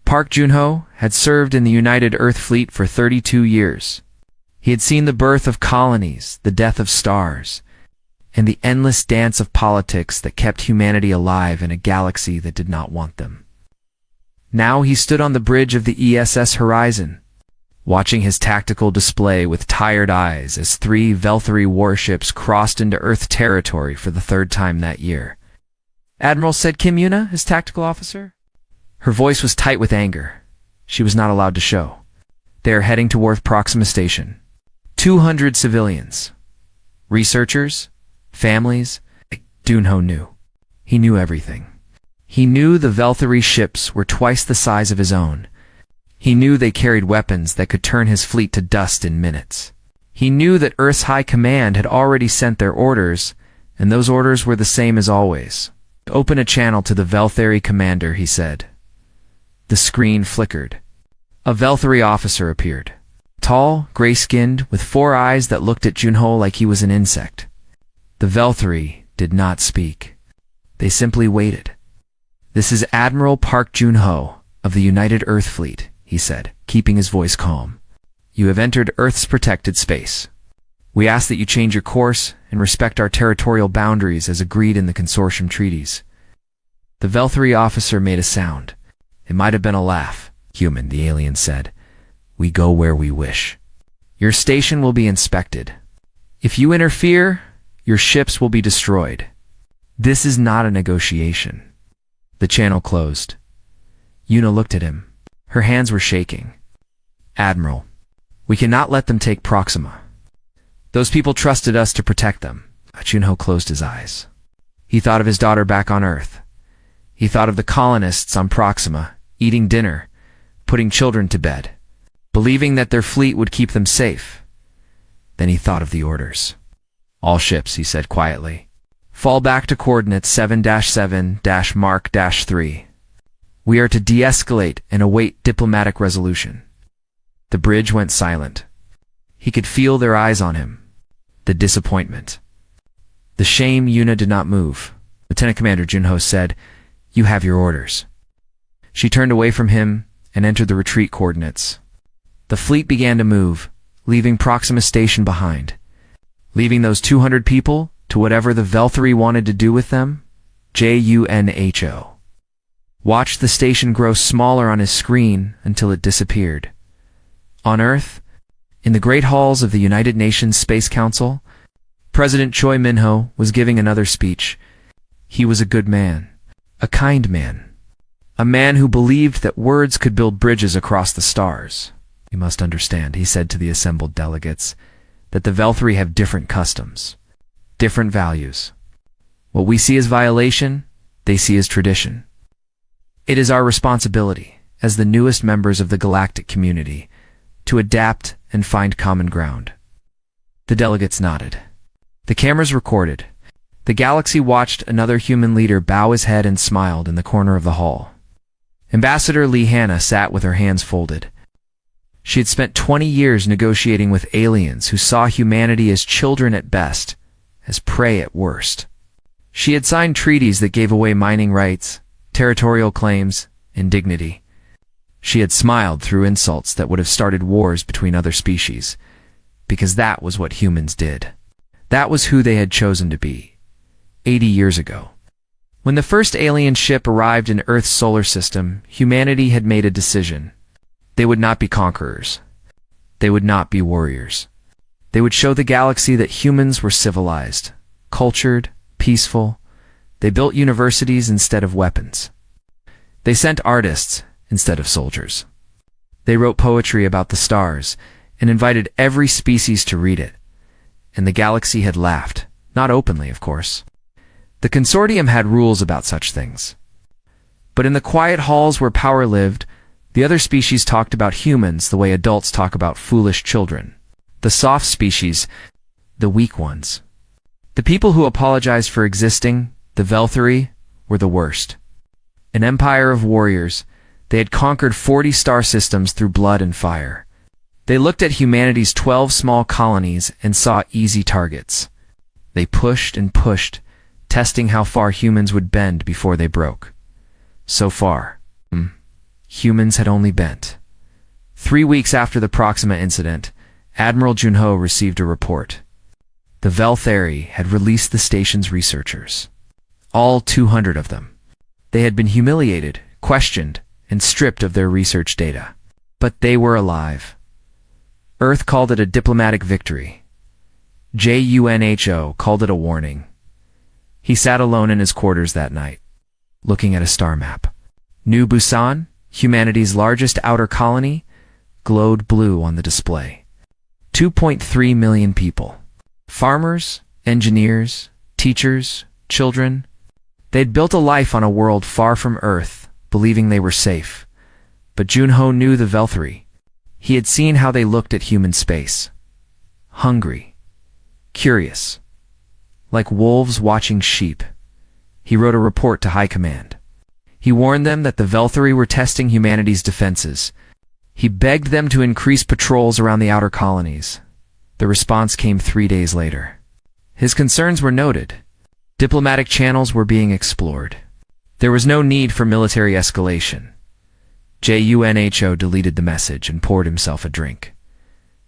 Park Joon-ho had served in the United Earth Fleet for 32 years. He had seen the birth of colonies, the death of stars, and the endless dance of politics that kept humanity alive in a galaxy that did not want them. Now he stood on the bridge of the ESS Horizon, watching his tactical display with tired eyes as 3 Velthari warships crossed into Earth territory for the 3rd time that year. "Admiral," said Kim Yuna, his tactical officer. Her voice was tight with anger. She was not allowed to show. "They are heading toward Proxima Station. 200 civilians. Researchers, families." Joon-ho knew. He knew everything. He knew the Velthari ships were twice the size of his own. He knew they carried weapons that could turn his fleet to dust in minutes. He knew that Earth's High Command had already sent their orders, and those orders were the same as always. "Open a channel to the Velthari commander," he said. The screen flickered. A Velthari officer appeared. Tall, gray-skinned, with 4 eyes that looked at Joon-ho like he was an insect. The Velthari did not speak. They simply waited. "This is Admiral Park Joon-ho of the United Earth Fleet," he said, keeping his voice calm. "You have entered Earth's protected space. We ask that you change your course and respect our territorial boundaries as agreed in the consortium treaties." The Velthari officer made a sound. It might have been a laugh. "Human," the alien said. "We go where we wish. Your station will be inspected. If you interfere, your ships will be destroyed. This is not a negotiation." The channel closed. Yuna looked at him. Her hands were shaking. "Admiral, we cannot let them take Proxima. Those people trusted us to protect them." Joon-ho closed his eyes. He thought of his daughter back on Earth. He thought of the colonists on Proxima, eating dinner, putting children to bed, believing that their fleet would keep them safe. Then he thought of the orders. "All ships," he said quietly, "fall back to coordinates 7-7-Mark-3. We are to de-escalate and await diplomatic resolution." The bridge went silent. He could feel their eyes on him. The disappointment. The shame. Yuna did not move. Lieutenant Commander Joon-ho said, "You have your orders." She turned away from him and entered the retreat coordinates. The fleet began to move, leaving Proxima Station behind. Leaving those 200 people to whatever the Velthari wanted to do with them. Junho watched the station grow smaller on his screen until it disappeared. On Earth, in the great halls of the United Nations Space Council, President Choi Min-ho was giving another speech. He was a good man, a kind man, a man who believed that words could build bridges across the stars. "You must understand," he said to the assembled delegates, "that the Velthari have different customs, different values. What we see as violation, they see as tradition. It is our responsibility, as the newest members of the galactic community, to adapt and find common ground." The delegates nodded. The cameras recorded. The galaxy watched another human leader bow his head and smiled in the corner of the hall. Ambassador Lee Hanna sat with her hands folded. She had spent 20 years negotiating with aliens who saw humanity as children at best, as prey at worst. She had signed treaties that gave away mining rights, territorial claims, and dignity. She had smiled through insults that would have started wars between other species, because that was what humans did. That was who they had chosen to be, 80 years ago. When the first alien ship arrived in Earth's solar system, humanity had made a decision. They would not be conquerors. They would not be warriors. They would show the galaxy that humans were civilized, cultured, peaceful. They built universities instead of weapons. They sent artists instead of soldiers. They wrote poetry about the stars and invited every species to read it. And the galaxy had laughed, not openly, of course. The consortium had rules about such things. But in the quiet halls where power lived, the other species talked about humans the way adults talk about foolish children. The soft species, the weak ones. The people who apologized for existing, the Velthari, were the worst. An empire of warriors, they had conquered 40 star systems through blood and fire. They looked at humanity's 12 small colonies and saw easy targets. They pushed and pushed, testing how far humans would bend before they broke. So far, humans had only bent. 3 weeks after the Proxima incident, Admiral Junho received a report. The Velthari had released the station's researchers. All 200 of them. They had been humiliated, questioned, and stripped of their research data. But they were alive. Earth called it a diplomatic victory. JUNHO called it a warning. He sat alone in his quarters that night, looking at a star map. New Busan, humanity's largest outer colony, glowed blue on the display. 2.3 million people. Farmers, engineers, teachers, children. They'd built a life on a world far from Earth, believing they were safe. But Junho knew the Velthari. He had seen how they looked at human space. Hungry. Curious. Like wolves watching sheep. He wrote a report to High Command. He warned them that the Velthari were testing humanity's defenses. He begged them to increase patrols around the outer colonies. The response came 3 days later. His concerns were noted. Diplomatic channels were being explored. There was no need for military escalation. JUNHO deleted the message and poured himself a drink.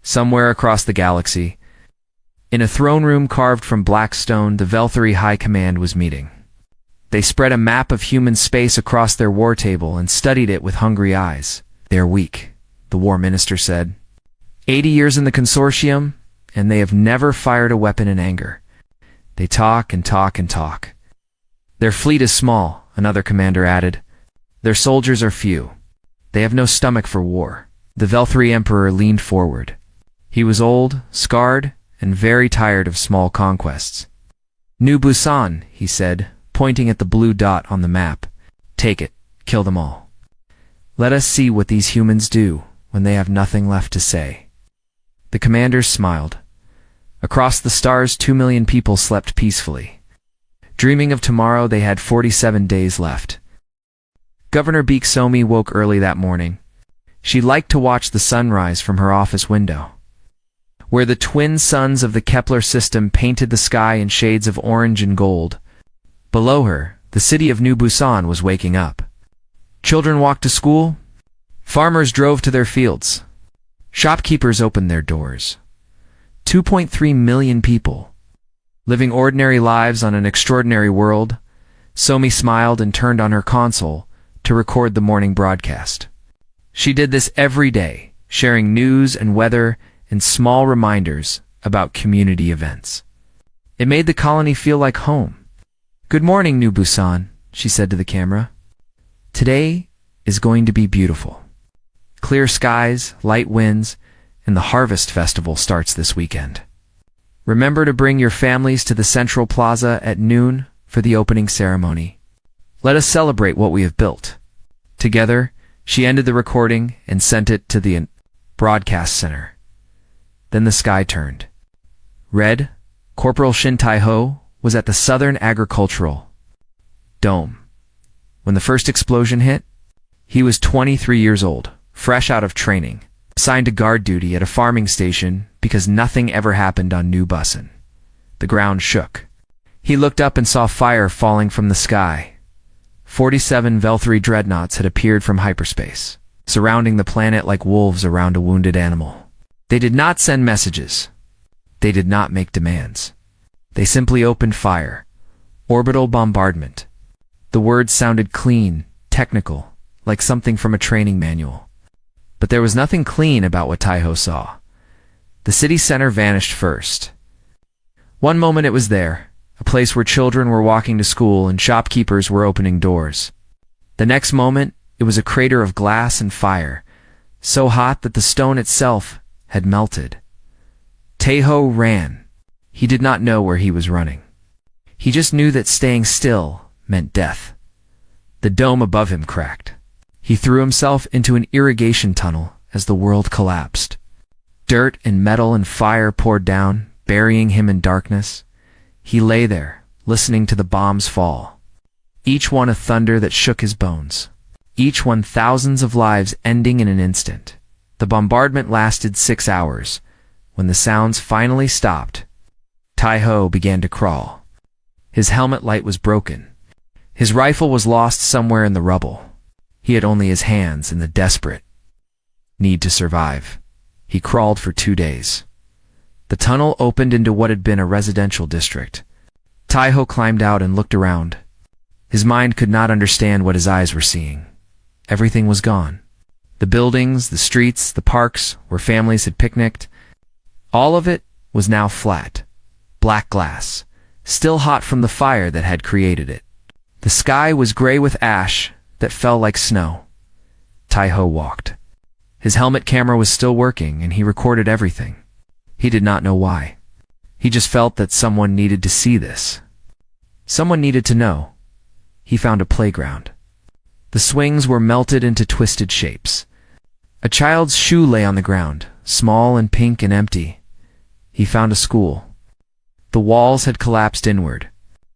Somewhere across the galaxy, in a throne room carved from black stone, the Velthari High Command was meeting. They spread a map of human space across their war table and studied it with hungry eyes. "They're weak," the war minister said. 80 years in the consortium, and they have never fired a weapon in anger. They talk and talk and talk. "Their fleet is small," another commander added. "Their soldiers are few. They have no stomach for war." The Velthari Emperor leaned forward. He was old, scarred, and very tired of small conquests. "New Busan," he said, pointing at the blue dot on the map. "Take it. Kill them all. Let us see what these humans do when they have nothing left to say." The commanders smiled. Across the stars, 2 million people slept peacefully. Dreaming of tomorrow, they had 47 days left. Governor Beek Somi woke early that morning. She liked to watch the sunrise from her office window, where the twin suns of the Kepler system painted the sky in shades of orange and gold. Below her, the city of New Busan was waking up. Children walked to school. Farmers drove to their fields. Shopkeepers opened their doors. 2.3 million people, living ordinary lives on an extraordinary world. Somi smiled and turned on her console to record the morning broadcast. She did this every day, sharing news and weather and small reminders about community events. It made the colony feel like home. "Good morning, New Busan," she said to the camera. "Today is going to be beautiful. Clear skies, light winds, and the Harvest Festival starts this weekend. Remember to bring your families to the Central Plaza at noon for the opening ceremony. Let us celebrate what we have built." Together, she ended the recording and sent it to the broadcast center. Then the sky turned. Red, Corporal Shin Tai-ho was at the Southern Agricultural Dome. When the first explosion hit, he was 23 years old, fresh out of training, assigned to guard duty at a farming station because nothing ever happened on New Busan. The ground shook. He looked up and saw fire falling from the sky. 47 Velthari dreadnoughts had appeared from hyperspace, surrounding the planet like wolves around a wounded animal. They did not send messages. They did not make demands. They simply opened fire. Orbital bombardment. The words sounded clean, technical, like something from a training manual. But there was nothing clean about what Tai-ho saw. The city center vanished first. One moment it was there, a place where children were walking to school and shopkeepers were opening doors. The next moment, it was a crater of glass and fire, so hot that the stone itself had melted. Tai-ho ran. He did not know where he was running. He just knew that staying still meant death. The dome above him cracked. He threw himself into an irrigation tunnel as the world collapsed. Dirt and metal and fire poured down, burying him in darkness. He lay there, listening to the bombs fall. Each one a thunder that shook his bones. Each one thousands of lives ending in an instant. The bombardment lasted 6 hours. When the sounds finally stopped, Tai-ho began to crawl. His helmet light was broken. His rifle was lost somewhere in the rubble. He had only his hands and the desperate need to survive. He crawled for 2 days. The tunnel opened into what had been a residential district. Taiho climbed out and looked around. His mind could not understand what his eyes were seeing. Everything was gone. The buildings, the streets, the parks where families had picnicked, all of it was now flat, black glass, still hot from the fire that had created it. The sky was gray with ash that fell like snow. Taiho walked. His helmet camera was still working, and he recorded everything. He did not know why. He just felt that someone needed to see this. Someone needed to know. He found a playground. The swings were melted into twisted shapes. A child's shoe lay on the ground, small and pink and empty. He found a school. The walls had collapsed inward.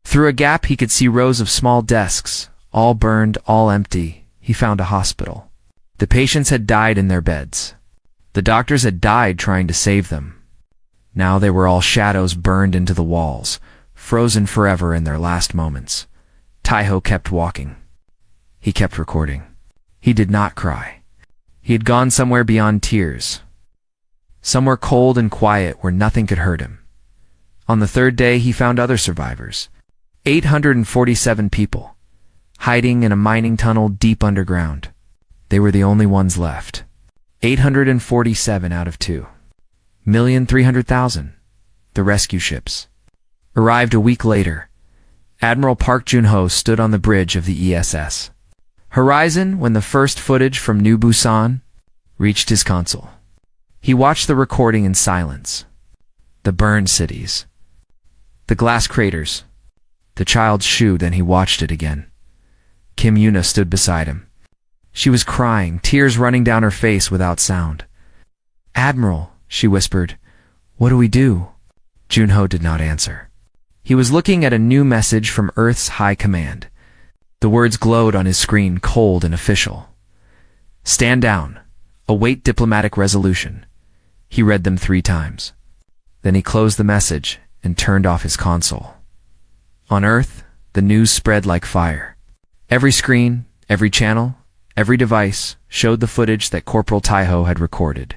Through a gap he could see rows of small desks, all burned, all empty. He found a hospital. The patients had died in their beds. The doctors had died trying to save them. Now they were all shadows burned into the walls, frozen forever in their last moments. Taiho kept walking. He kept recording. He did not cry. He had gone somewhere beyond tears. Somewhere cold and quiet where nothing could hurt him. On the 3rd day he found other survivors. 847 people, hiding in a mining tunnel deep underground. They were the only ones left. 847 out of 2,300,000. The rescue ships arrived a week later. Admiral Park Jun-ho stood on the bridge of the ESS Horizon when the first footage from New Busan reached his console. He watched the recording in silence. The burned cities, the glass craters, the child's shoe. Then he watched it again. Kim Yuna stood beside him. She was crying, tears running down her face without sound. "Admiral," she whispered, "what do we do?" Jun-ho did not answer. He was looking at a new message from Earth's High Command. The words glowed on his screen, cold and official. "Stand down. Await diplomatic resolution." He read them 3 times. Then he closed the message and turned off his console. On Earth, the news spread like fire. Every screen, every channel, every device showed the footage that Corporal Taiho had recorded.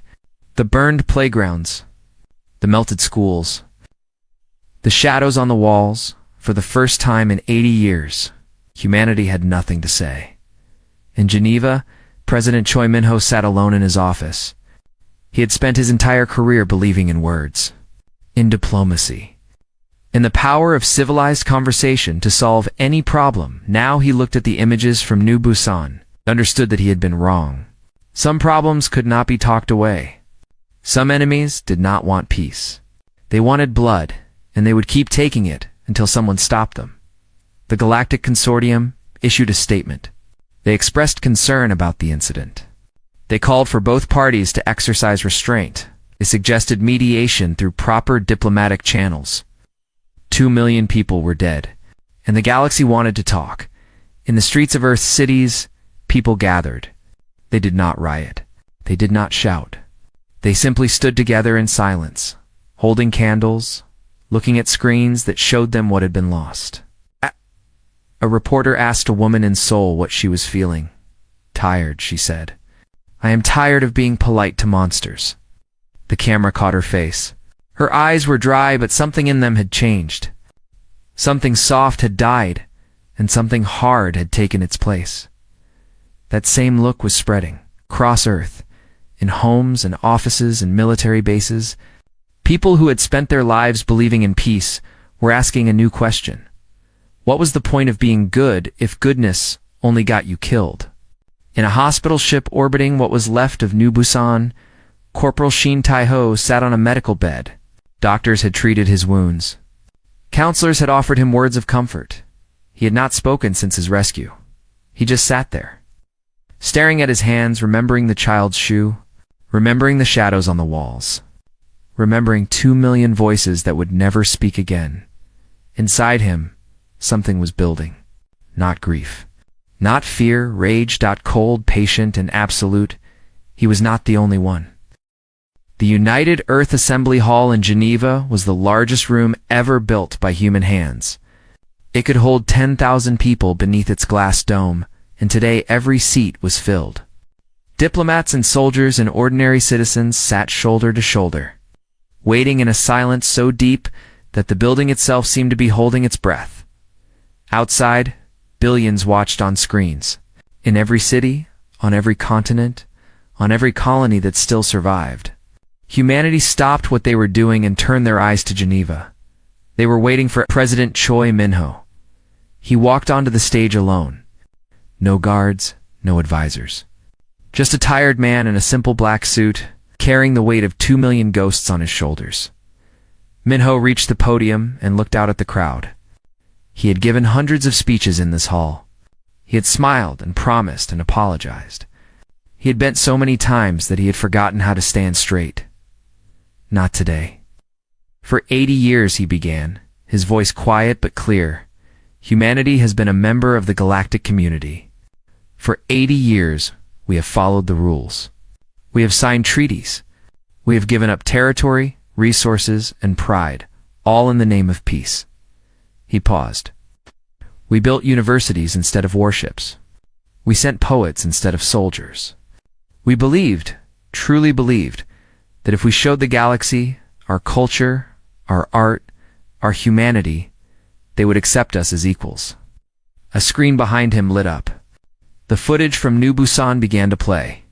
The burned playgrounds, the melted schools, the shadows on the walls. For the first time in 80 years, humanity had nothing to say. In Geneva, President Choi Min-ho sat alone in his office. He had spent his entire career believing in words, in diplomacy, in the power of civilized conversation to solve any problem. Now he looked at the images from New Busan, understood that he had been wrong. Some problems could not be talked away. Some enemies did not want peace. They wanted blood, and they would keep taking it until someone stopped them. The Galactic Consortium issued a statement. They expressed concern about the incident. They called for both parties to exercise restraint. They suggested mediation through proper diplomatic channels. 2 million people were dead, and the galaxy wanted to talk. In the streets of Earth's cities, people gathered. They did not riot. They did not shout. They simply stood together in silence, holding candles, looking at screens that showed them what had been lost. A reporter asked a woman in Seoul what she was feeling. "Tired," she said. "I am tired of being polite to monsters." The camera caught her face. Her eyes were dry, but something in them had changed. Something soft had died, and something hard had taken its place. That same look was spreading across Earth, in homes and offices and military bases. People who had spent their lives believing in peace were asking a new question. What was the point of being good if goodness only got you killed? In a hospital ship orbiting what was left of New Busan, Corporal Shin Taiho sat on a medical bed. Doctors had treated his wounds. Counselors had offered him words of comfort. He had not spoken since his rescue. He just sat there, staring at his hands, remembering the child's shoe, remembering the shadows on the walls, remembering 2 million voices that would never speak again. Inside him, something was building. Not grief. Not fear, rage, cold, patient, and absolute. He was not the only one. The United Earth Assembly Hall in Geneva was the largest room ever built by human hands. It could hold 10,000 people beneath its glass dome, and today every seat was filled. Diplomats and soldiers and ordinary citizens sat shoulder to shoulder, waiting in a silence so deep that the building itself seemed to be holding its breath. Outside, billions watched on screens. In every city, on every continent, on every colony that still survived. Humanity stopped what they were doing and turned their eyes to Geneva. They were waiting for President Choi Min-ho. He walked onto the stage alone. No guards, no advisors. Just a tired man in a simple black suit, carrying the weight of 2 million ghosts on his shoulders. Min-ho reached the podium and looked out at the crowd. He had given hundreds of speeches in this hall. He had smiled and promised and apologized. He had bent so many times that he had forgotten how to stand straight. Not today. For 80 years, he began, his voice quiet but clear. Humanity has been a member of the galactic community. For 80 years, we have followed the rules. We have signed treaties. We have given up territory, resources, and pride, all in the name of peace. He paused. We built universities instead of warships. We sent poets instead of soldiers. We believed, truly believed, that if we showed the galaxy, our culture, our art, our humanity, they would accept us as equals. A screen behind him lit up. The footage from New Busan began to play.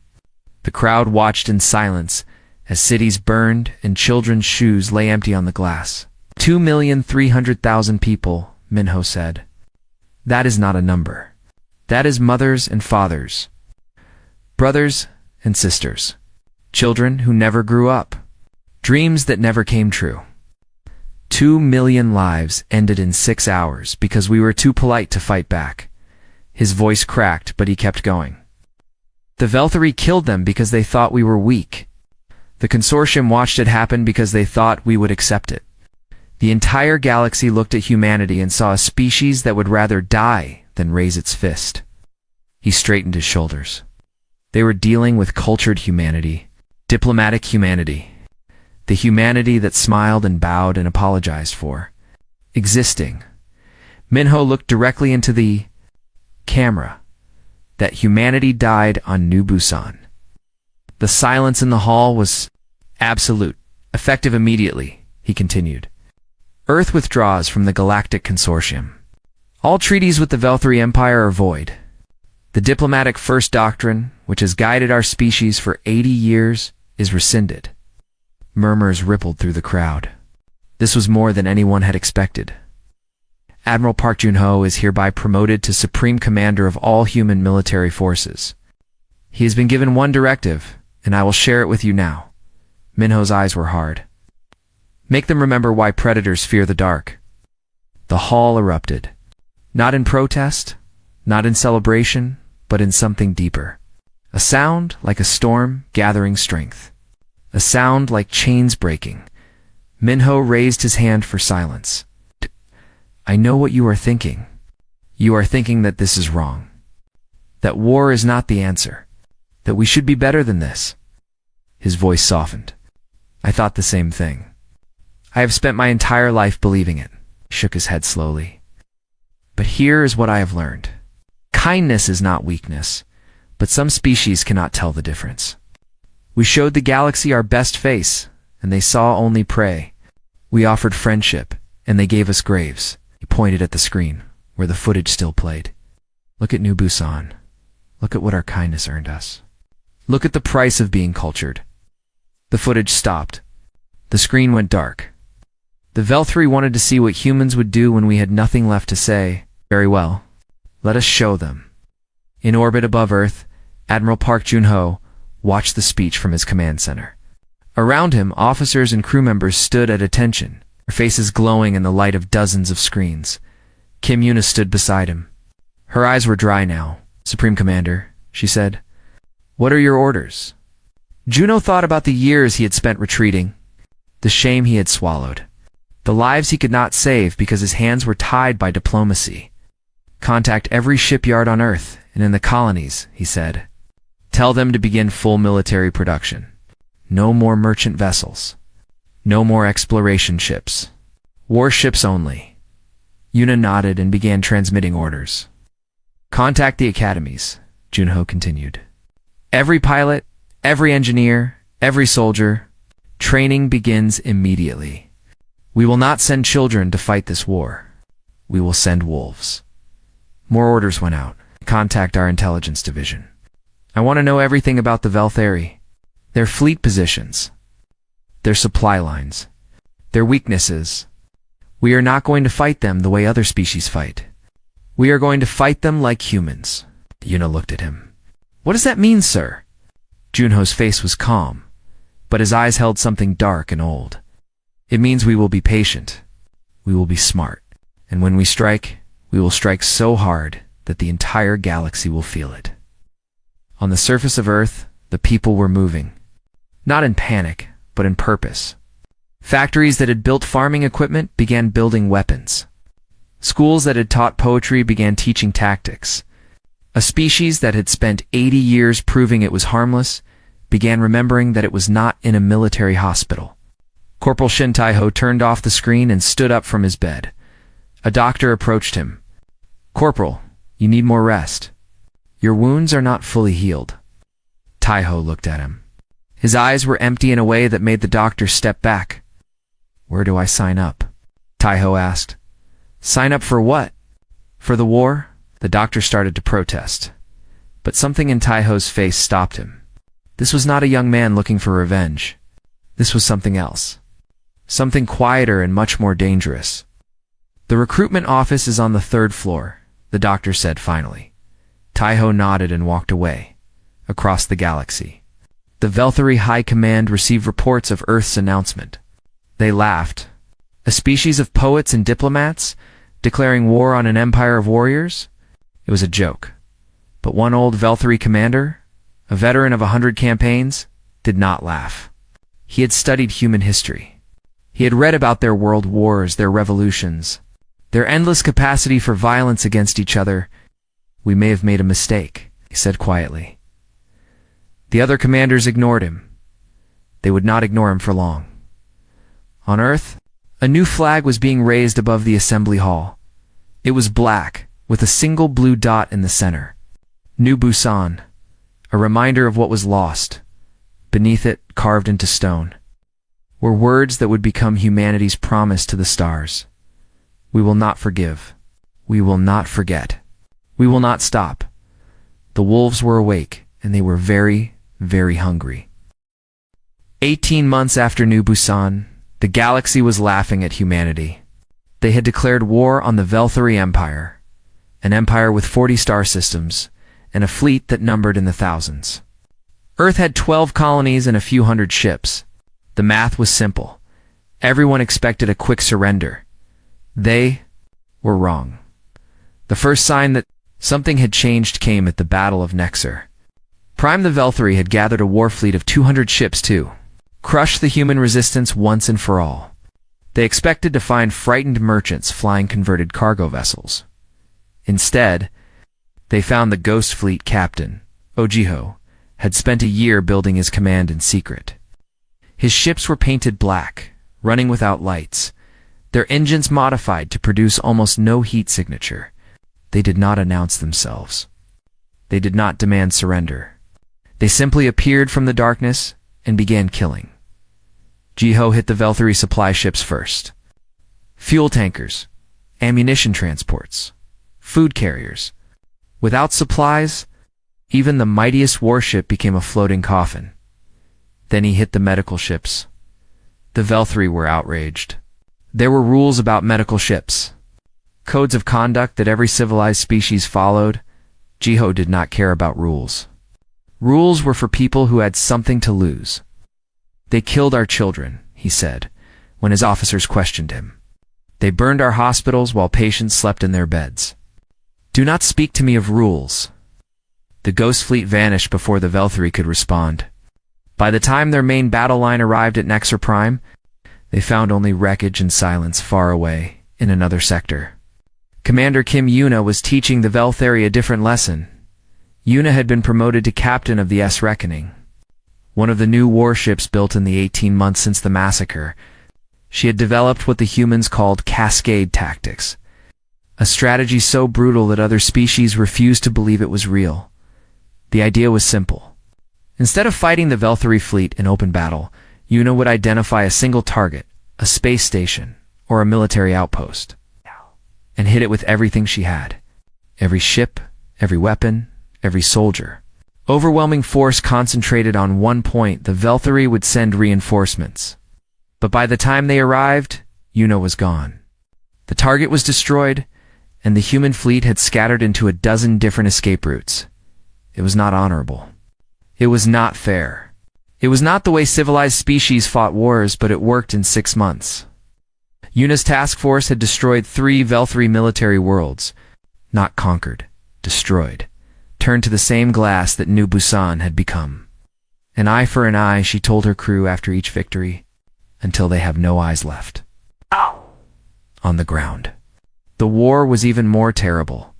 The crowd watched in silence as cities burned and children's shoes lay empty on the glass. 2,300,000 people, Min-ho said. That is not a number. That is mothers and fathers, brothers and sisters, children who never grew up, dreams that never came true. 2 million lives ended in 6 hours because we were too polite to fight back. His voice cracked, but he kept going. The Velthari killed them because they thought we were weak. The consortium watched it happen because they thought we would accept it. The entire galaxy looked at humanity and saw a species that would rather die than raise its fist. He straightened his shoulders. They were dealing with cultured humanity, diplomatic humanity, the humanity that smiled and bowed and apologized for. Existing. Min-ho looked directly into the camera. That humanity died on New Busan. The silence in the hall was absolute, effective immediately, he continued. Earth withdraws from the Galactic Consortium. All treaties with the Velthari Empire are void. The diplomatic first doctrine, which has guided our species for 80 years, is rescinded. Murmurs rippled through the crowd. This was more than anyone had expected. Admiral Park Jun-ho is hereby promoted to Supreme Commander of all human military forces. He has been given one directive, and I will share it with you now. Min-ho's eyes were hard. Make them remember why predators fear the dark. The hall erupted. Not in protest, not in celebration, but in something deeper. A sound like a storm gathering strength. A sound like chains breaking. Min-ho raised his hand for silence. I know what you are thinking. You are thinking that this is wrong. That war is not the answer. That we should be better than this. His voice softened. I thought the same thing. I have spent my entire life believing it. He shook his head slowly. But here is what I have learned. Kindness is not weakness, but some species cannot tell the difference. We showed the galaxy our best face, and they saw only prey. We offered friendship, and they gave us graves. He pointed at the screen, where the footage still played. Look at New Busan. Look at what our kindness earned us. Look at the price of being cultured. The footage stopped. The screen went dark. The Velthari wanted to see what humans would do when we had nothing left to say. Very well. Let us show them. In orbit above Earth, Admiral Park Jun-ho watched the speech from his command center. Around him, officers and crew members stood at attention, their faces glowing in the light of dozens of screens. Kim Yuna stood beside him. Her eyes were dry now. Supreme Commander, she said. What are your orders? Juno thought about the years he had spent retreating, the shame he had swallowed, the lives he could not save because his hands were tied by diplomacy. Contact every shipyard on Earth and in the colonies, he said. Tell them to begin full military production. No more merchant vessels. No more exploration ships. Warships only. Yuna nodded and began transmitting orders. Contact the academies, Junho continued. Every pilot, every engineer, every soldier, training begins immediately. We will not send children to fight this war. We will send wolves. More orders went out. Contact our intelligence division. I want to know everything about the Velthari, their fleet positions, their supply lines, their weaknesses. We are not going to fight them the way other species fight. We are going to fight them like humans. Yuna looked at him. What does that mean, sir? Junho's face was calm, but his eyes held something dark and old. It means we will be patient. We will be smart. And when we strike, we will strike so hard that the entire galaxy will feel it. On the surface of Earth, the people were moving. Not in panic, but in purpose. Factories that had built farming equipment began building weapons. Schools that had taught poetry began teaching tactics. A species that had spent 80 years proving it was harmless began remembering that it was not in a military hospital. Corporal Shin Taiho turned off the screen and stood up from his bed. A doctor approached him. Corporal, you need more rest. Your wounds are not fully healed. Taiho looked at him. His eyes were empty in a way that made the doctor step back. Where do I sign up? Taiho asked. Sign up for what? For the war? The doctor started to protest. But something in Taiho's face stopped him. This was not a young man looking for revenge. This was something else. Something quieter and much more dangerous. The recruitment office is on the 3rd floor, the doctor said finally. Taiho nodded and walked away, across the galaxy. The Velthari High Command received reports of Earth's announcement. They laughed. A species of poets and diplomats declaring war on an empire of warriors? It was a joke. But one old Velthari commander, a veteran of 100 campaigns, did not laugh. He had studied human history. He had read about their world wars, their revolutions, their endless capacity for violence against each other. We may have made a mistake, he said quietly. The other commanders ignored him. They would not ignore him for long. On Earth, a new flag was being raised above the assembly hall. It was black, with a single blue dot in the center. New Busan, a reminder of what was lost. Beneath it, carved into stone, were words that would become humanity's promise to the stars. We will not forgive. We will not forget. We will not stop. The wolves were awake, and they were very, very hungry. 18 months after New Busan, the galaxy was laughing at humanity. They had declared war on the Velthari Empire, an empire with 40 star systems, and a fleet that numbered in the thousands. Earth had 12 colonies and a few hundred ships. The math was simple. Everyone expected a quick surrender. They were wrong. The first sign that something had changed came at the Battle of Nexer. Prime the Velthari had gathered a war fleet of 200 ships to crush the human resistance once and for all. They expected to find frightened merchants flying converted cargo vessels. Instead, they found the Ghost Fleet captain, Ojiho, had spent a year building his command in secret. His ships were painted black, running without lights, their engines modified to produce almost no heat signature. They did not announce themselves. They did not demand surrender. They simply appeared from the darkness and began killing. Jiho hit the Velthari supply ships first. Fuel tankers, ammunition transports, food carriers. Without supplies, even the mightiest warship became a floating coffin. Then he hit the medical ships. The Velthari were outraged. There were rules about medical ships, codes of conduct that every civilized species followed. Jiho did not care about rules. Rules were for people who had something to lose. They killed our children, he said, when his officers questioned him. They burned our hospitals while patients slept in their beds. Do not speak to me of rules. The Ghost Fleet vanished before the Velthari could respond. By the time their main battle line arrived at Nexer Prime, they found only wreckage and silence far away in another sector. Commander Kim Yuna was teaching the Velthari a different lesson. Yuna had been promoted to captain of the S Reckoning, one of the new warships built in the 18 months since the massacre. She had developed what the humans called cascade tactics, A strategy so brutal that other species refused to believe it was real. The idea was simple. Instead of fighting the Velthari fleet in open battle, Una would identify a single target, a space station, or a military outpost, and hit it with everything she had. Every ship, every weapon, every soldier. Overwhelming force concentrated on one point, the Velthari would send reinforcements. But by the time they arrived, Una was gone. The target was destroyed, and the human fleet had scattered into a dozen different escape routes. It was not honorable. It was not fair. It was not the way civilized species fought wars, but it worked in 6 months. Una's task force had destroyed 3 Velthari military worlds. Not conquered, destroyed. Turned to the same glass that New Busan had become. An eye for an eye, she told her crew after each victory, until they have no eyes left. Ow! On the ground. The war was even more terrible.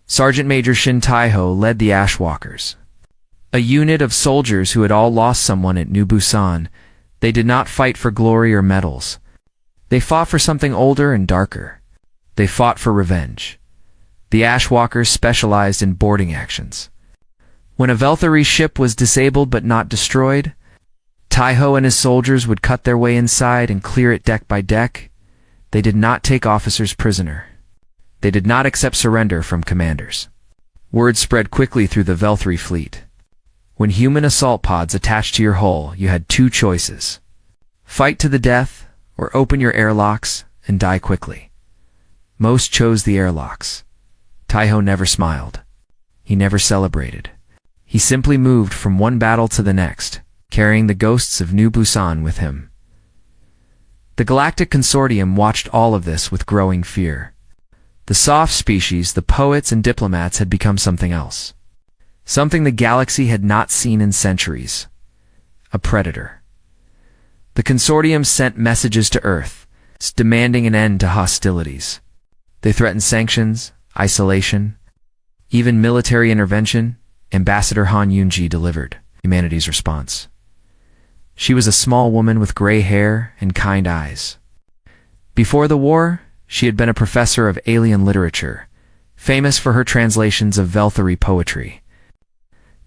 Sergeant Major Shin Taiho led the Ashwalkers. A unit of soldiers who had all lost someone at New Busan. They did not fight for glory or medals. They fought for something older and darker. They fought for revenge. The Ashwalkers specialized in boarding actions. When a Velthari ship was disabled but not destroyed, Taiho and his soldiers would cut their way inside and clear it deck by deck. They did not take officers prisoner. They did not accept surrender from commanders. Word spread quickly through the Velthari fleet. When human assault pods attached to your hull, you had 2 choices. Fight to the death, or open your airlocks and die quickly. Most chose the airlocks. Taiho never smiled. He never celebrated. He simply moved from one battle to the next, carrying the ghosts of New Busan with him. The Galactic Consortium watched all of this with growing fear. The soft species, the poets and diplomats had become something else. Something the galaxy had not seen in centuries. A predator. The Consortium sent messages to Earth, demanding an end to hostilities. They threatened sanctions, isolation, even military intervention. Ambassador Han Yunji delivered humanity's response. She was a small woman with gray hair and kind eyes. Before the war, she had been a professor of alien literature, famous for her translations of Velthari poetry.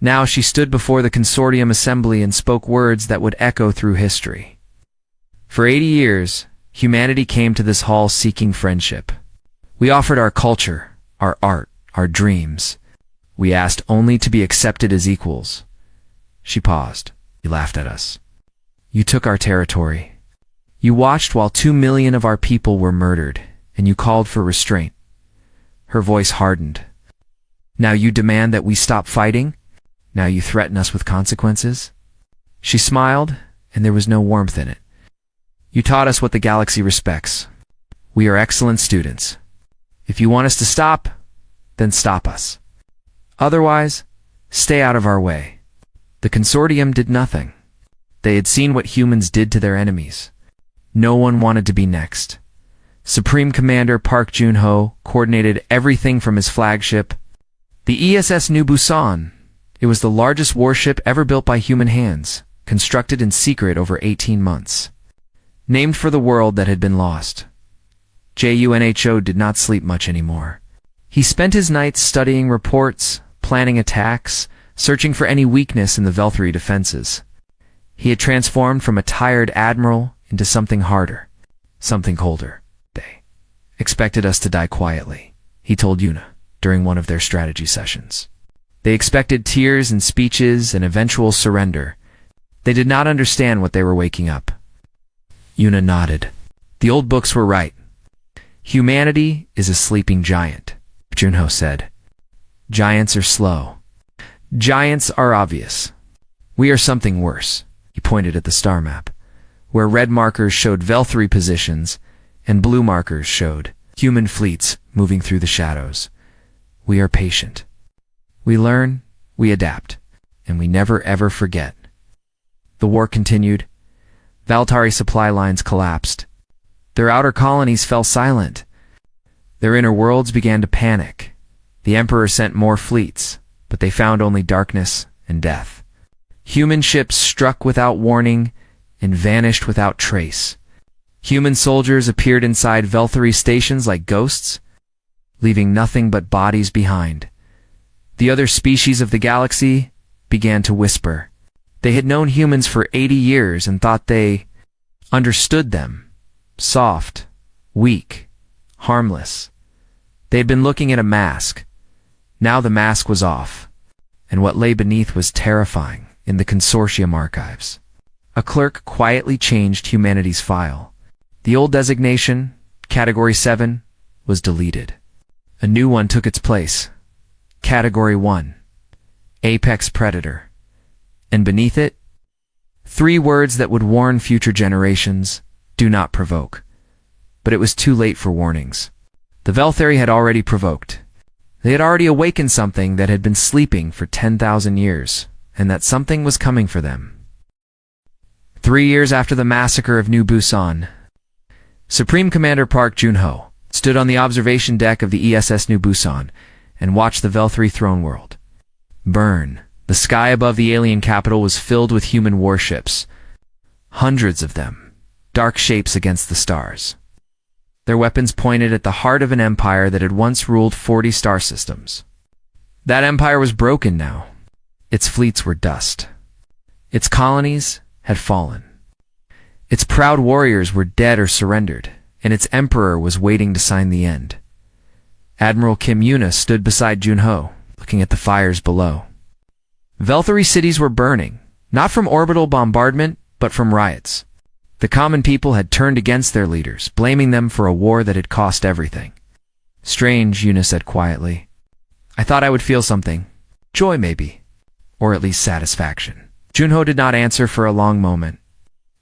Now she stood before the Consortium assembly and spoke words that would echo through history. For 80 years, humanity came to this hall seeking friendship. We offered our culture, our art, our dreams. We asked only to be accepted as equals. She paused. You laughed at us. You took our territory. You watched while 2 million of our people were murdered, and you called for restraint. Her voice hardened. Now you demand that we stop fighting? Now you threaten us with consequences? She smiled, and there was no warmth in it. You taught us what the galaxy respects. We are excellent students. If you want us to stop, then stop us. Otherwise, stay out of our way. The Consortium did nothing. They had seen what humans did to their enemies. No one wanted to be next. Supreme Commander Park Jun-ho coordinated everything from his flagship, the ESS New Busan. It was the largest warship ever built by human hands, constructed in secret over 18 months. Named for the world that had been lost. Junho did not sleep much anymore. He spent his nights studying reports, planning attacks, searching for any weakness in the Velthari defenses. He had transformed from a tired admiral into something harder, something colder. They expected us to die quietly, he told Una during one of their strategy sessions. They expected tears and speeches and eventual surrender. They did not understand what they were waking up. Una nodded. The old books were right. Humanity is a sleeping giant, Junho said. Giants are slow. Giants are obvious. We are something worse. He pointed at the star map, where red markers showed Velthari positions and blue markers showed human fleets moving through the shadows. We are patient. We learn, we adapt, and we never ever forget. The war continued. Velthari supply lines collapsed. Their outer colonies fell silent. Their inner worlds began to panic. The Emperor sent more fleets, but they found only darkness and death. Human ships struck without warning and vanished without trace. Human soldiers appeared inside Velthari stations like ghosts. leaving nothing but bodies behind. The other species of the galaxy began to whisper. They had known humans for 80 years and thought they understood them. Soft, weak, harmless. They had been looking at a mask. Now the mask was off, and what lay beneath was terrifying. In the consortium archives, a clerk quietly changed humanity's file. The old designation, Category 7, was deleted. A new one took its place. Category 1, Apex Predator. And beneath it, 3 words that would warn future generations: do not provoke. But it was too late for warnings. The Velthari had already provoked. They had already awakened something that had been sleeping for 10,000 years, and that something was coming for them. 3 years after the massacre of New Busan, Supreme Commander Park Junho stood on the observation deck of the ESS New Busan and watched the Velthari throne world burn. The sky above the alien capital was filled with human warships, hundreds of them, dark shapes against the stars. Their weapons pointed at the heart of an empire that had once ruled 40 star systems. That empire was broken now. Its fleets were dust. Its colonies had fallen. Its proud warriors were dead or surrendered, and its emperor was waiting to sign the end. Admiral Kim Yuna stood beside Junho, looking at the fires below. Velthari cities were burning, not from orbital bombardment, but from riots. The common people had turned against their leaders, blaming them for a war that had cost everything. Strange, Yuna said quietly. I thought I would feel something. Joy, maybe. Or at least satisfaction. Junho did not answer for a long moment.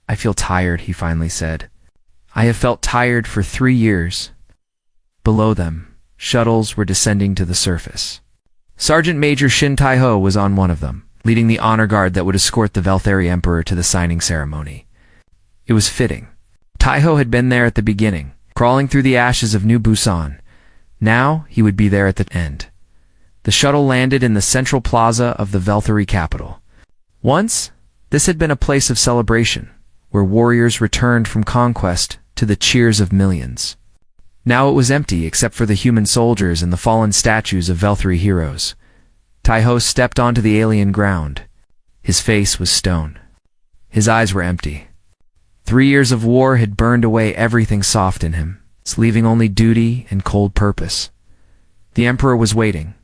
I feel tired, he finally said. I have felt tired for 3 years. Below them, shuttles were descending to the surface. Sergeant Major Shin Tai-ho was on one of them, leading the honor guard that would escort the Velthari Emperor to the signing ceremony. It was fitting. Tai-ho had been there at the beginning, crawling through the ashes of New Busan. Now he would be there at the end. The shuttle landed in the central plaza of the Velthari capital. Once, this had been a place of celebration, where warriors returned from conquest to the cheers of millions. Now it was empty except for the human soldiers and the fallen statues of Velthari heroes. Tai-ho stepped onto the alien ground. His face was stone. His eyes were empty. 3 years of war had burned away everything soft in him, leaving only duty and cold purpose. The emperor was waiting.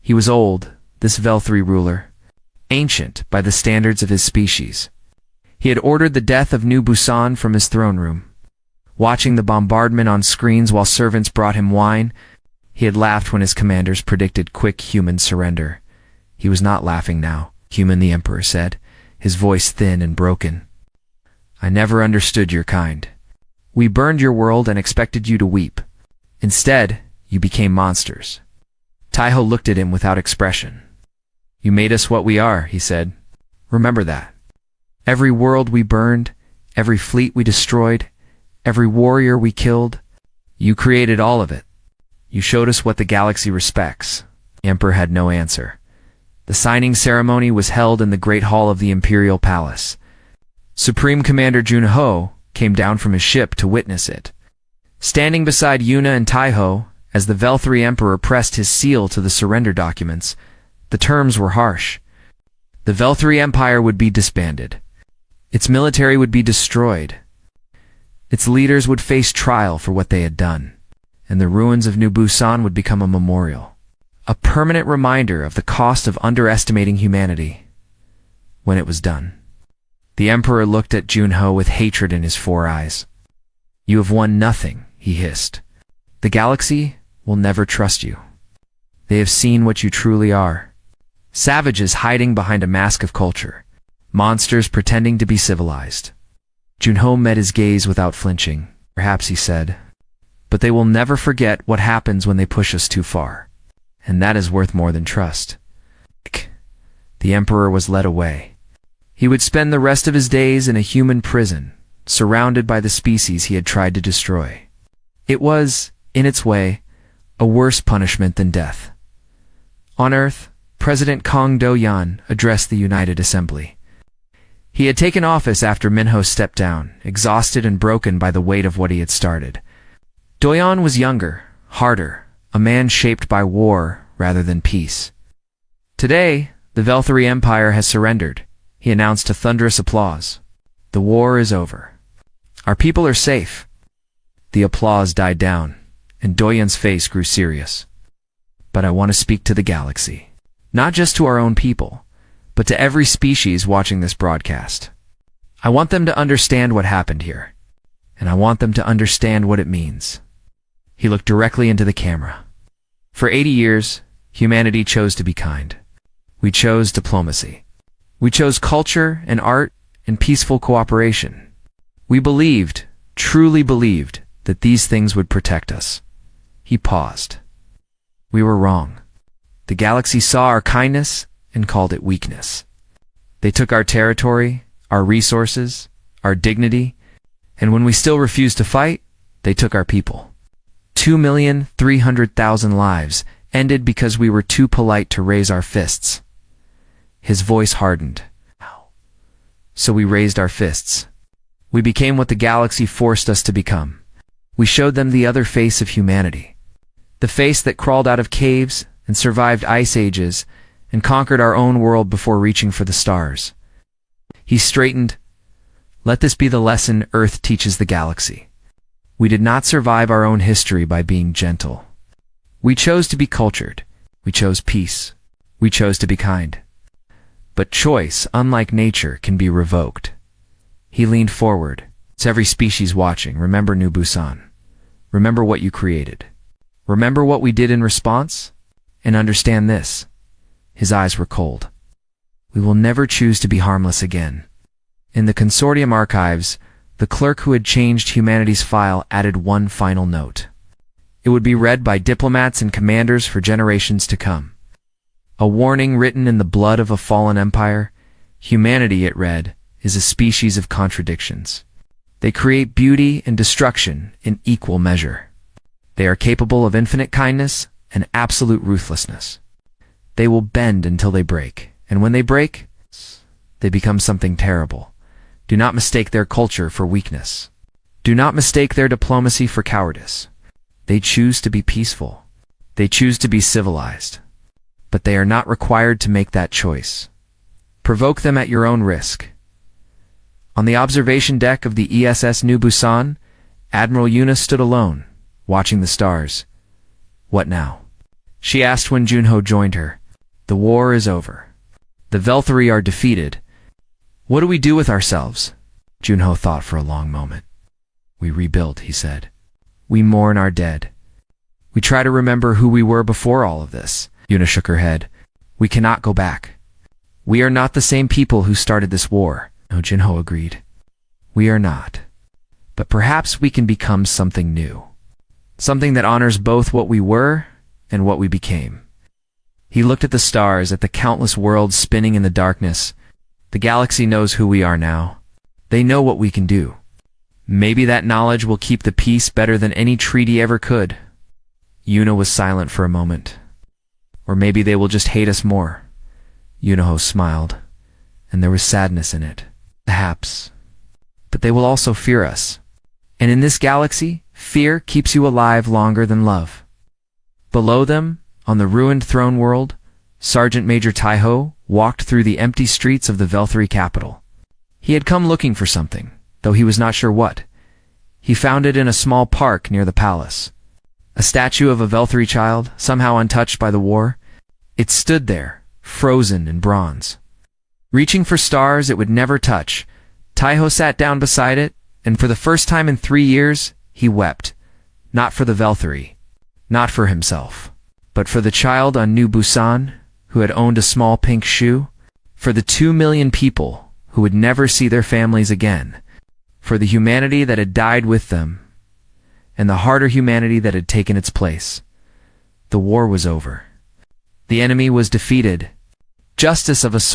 He was old, this Velthari ruler, ancient by the standards of his species. He had ordered the death of New Busan from his throne room. Watching the bombardment on screens while servants brought him wine, he had laughed when his commanders predicted quick human surrender. He was not laughing now, human, the emperor said, his voice thin and broken. I never understood your kind. We burned your world and expected you to weep. Instead, you became monsters. Tai-ho looked at him without expression. You made us what we are, he said. Remember that. Every world we burned, every fleet we destroyed, every warrior we killed, you created all of it. You showed us what the galaxy respects. The emperor had no answer. The signing ceremony was held in the Great Hall of the Imperial Palace. Supreme Commander Junho came down from his ship to witness it. Standing beside Yuna and Tai-ho, as the Velthari Emperor pressed his seal to the surrender documents, the terms were harsh. The Velthari Empire would be disbanded. Its military would be destroyed. Its leaders would face trial for what they had done, and the ruins of New Busan would become a memorial, a permanent reminder of the cost of underestimating humanity. When it was done, the Emperor looked at Junho with hatred in his 4 eyes. You have won nothing, he hissed. The galaxy will never trust you. They have seen what you truly are. Savages hiding behind a mask of culture. Monsters pretending to be civilized. Junho met his gaze without flinching. Perhaps, he said, but they will never forget what happens when they push us too far. And that is worth more than trust. The Emperor was led away. He would spend the rest of his days in a human prison, surrounded by the species he had tried to destroy. It was, in its way, a worse punishment than death. On Earth, President Kang Do-yan addressed the United Assembly. He had taken office after Minho stepped down, exhausted and broken by the weight of what he had started. Do-yan was younger, harder, a man shaped by war rather than peace. Today, the Velthari Empire has surrendered, he announced to thunderous applause. The war is over. Our people are safe. The applause died down, and Doyen's face grew serious. But I want to speak to the galaxy. Not just to our own people, but to every species watching this broadcast. I want them to understand what happened here, and I want them to understand what it means. He looked directly into the camera. For 80 years, humanity chose to be kind. We chose diplomacy. We chose culture and art and peaceful cooperation. We believed, truly believed, that these things would protect us. He paused. We were wrong. The galaxy saw our kindness and called it weakness. They took our territory, our resources, our dignity, and when we still refused to fight, they took our people. 2,300,000 lives ended because we were too polite to raise our fists. His voice hardened. So we raised our fists. We became what the galaxy forced us to become. We showed them the other face of humanity. The face that crawled out of caves and survived ice ages and conquered our own world before reaching for the stars. He straightened. Let this be the lesson Earth teaches the galaxy. We did not survive our own history by being gentle. We chose to be cultured. We chose peace. We chose to be kind. But choice, unlike nature, can be revoked. He leaned forward. It's every species watching. Remember New Busan. Remember what you created. Remember what we did in response? And understand this. His eyes were cold. We will never choose to be harmless again. In the consortium archives, the clerk who had changed humanity's file added one final note. It would be read by diplomats and commanders for generations to come. A warning written in the blood of a fallen empire. Humanity, it read, is a species of contradictions. They create beauty and destruction in equal measure. They are capable of infinite kindness and absolute ruthlessness. They will bend until they break, and when they break, they become something terrible. Do not mistake their culture for weakness. Do not mistake their diplomacy for cowardice. They choose to be peaceful. They choose to be civilized. But they are not required to make that choice. Provoke them at your own risk. On the observation deck of the ESS New Busan, Admiral Yuna stood alone, watching the stars. What now? She asked when Junho joined her. The war is over. The Velthari are defeated. What do we do with ourselves? Junho thought for a long moment. We rebuild, he said. We mourn our dead. We try to remember who we were before all of this. Yuna shook her head. We cannot go back. We are not the same people who started this war. No, Junho agreed. We are not. But perhaps we can become something new. Something that honors both what we were and what we became. He looked at the stars, at the countless worlds spinning in the darkness. The galaxy knows who we are now. They know what we can do. Maybe that knowledge will keep the peace better than any treaty ever could. Yuna was silent for a moment. Or maybe they will just hate us more. Yunoho smiled, and there was sadness in it. Perhaps. But they will also fear us. And in this galaxy, fear keeps you alive longer than love. Below them, on the ruined throne world, Sergeant Major Taiho walked through the empty streets of the Velthari capital. He had come looking for something, though he was not sure what. He found it in a small park near the palace. A statue of a Velthari child, somehow untouched by the war. It stood there, frozen in bronze. Reaching for stars it would never touch, Taiho sat down beside it, and for the first time in 3 years, he wept. Not for the Velthari, not for himself, but for the child on New Busan, who had owned a small pink shoe, for the 2 million people who would never see their families again, for the humanity that had died with them, and the harder humanity that had taken its place. The war was over. The enemy was defeated. Justice of a sort